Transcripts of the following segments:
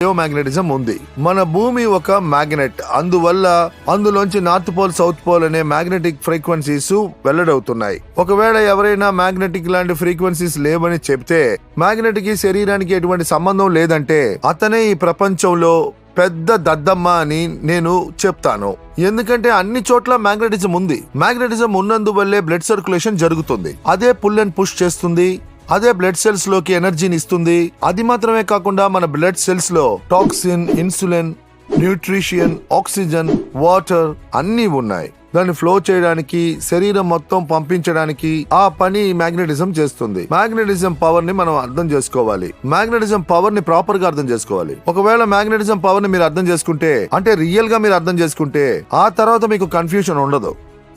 Magnetism ఉంది. మన భూమి ఒక మ్యాగ్నెట్, అందువల్ల అందులోంచి నార్త్ పోల్ సౌత్ పోల్ అనే మ్యాగ్నెటిక్ ఫ్రీక్వెన్సీస్ వెల్లడవుతున్నాయి. ఒకవేళ ఎవరైనా మ్యాగ్నెటిక్ లాంటి ఫ్రీక్వెన్సీస్ లేవని చెప్తే, మ్యాగ్నెట్ కి శరీరానికి ఎటువంటి సంబంధం లేదంటే అతనే ఈ ప్రపంచంలో పెద్ద దద్దమ్మ అని నేను చెప్తాను. ఎందుకంటే అన్ని చోట్ల మ్యాగ్నెటిజం ఉంది. మ్యాగ్నెటిజం ఉన్నందువల్లే బ్లడ్ సర్క్యులేషన్ జరుగుతుంది. అదే పుల్ అండ్ పుష్ చేస్తుంది. అదే బ్లడ్ సెల్స్ లోకి ఎనర్జీని ఇస్తుంది. అది మాత్రమే కాకుండా మన బ్లడ్ సెల్స్ లో toxin, insulin, nutrition, oxygen, water అన్నీ ఉన్నాయి. దాన్ని ఫ్లో చేయడానికి, శరీరం మొత్తం పంపించడానికి ఆ పని మ్యాగ్నెటిజం చేస్తుంది. మ్యాగ్నెటిజం పవర్ ని మనం అర్థం చేసుకోవాలి. మ్యాగ్నెటిజం పవర్ ని ప్రాపర్ గా అర్థం చేసుకోవాలి. ఒకవేళ మ్యాగ్నెటిజం పవర్ ని మీరు అర్థం చేసుకుంటే, అంటే రియల్ గా మీరు అర్థం చేసుకుంటే, ఆ తర్వాత మీకు కన్ఫ్యూజన్ ఉండదు.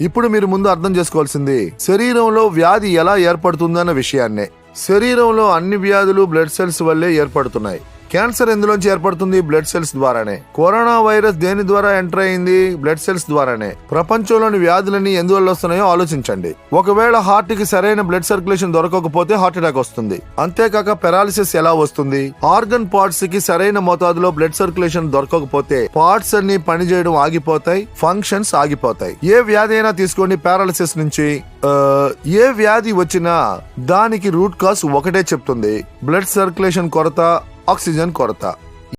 ఇప్పుడు మీరు ముందు అర్థం చేసుకోవాల్సింది శరీరంలో వ్యాధి ఎలా ఏర్పడుతుందన్న విషయాన్నే. శరీరంలో అన్ని వ్యాధులు బ్లడ్ సెల్స్ వల్లే ఏర్పడుతున్నాయి. క్యాన్సర్ ఎందులోంచి ఏర్పడుతుంది? బ్లడ్ సెల్స్ ద్వారానే. కరోనా వైరస్ దేని ద్వారా ఎంటర్ అయింది? బ్లడ్ సెల్స్ ద్వారానే. ప్రపంచంలోని వ్యాధులన్నీ ఎందువల్ల వస్తున్నాయో ఆలోచించండి. ఒకవేళ హార్ట్ కి సరైన బ్లడ్ సర్క్యులేషన్ దొరకకపోతే హార్ట్ అటాక్ వస్తుంది. అంతేకాక పెరాలిసిస్ ఎలా వస్తుంది? ఆర్గన్ పార్ట్స్ కి సరైన మోతాదులో బ్లడ్ సర్క్యులేషన్ దొరకకపోతే పార్ట్స్ అన్ని పనిచేయడం ఆగిపోతాయి, ఫంక్షన్స్ ఆగిపోతాయి. ఏ వ్యాధి అయినా తీసుకోండి, పారాలిసిస్ నుంచి ఏ వ్యాధి వచ్చినా దానికి రూట్ కాజ్ ఒకటే చెప్తుంది: బ్లడ్ సర్క్యులేషన్ కొరత, ఆక్సిజన్ కొరత.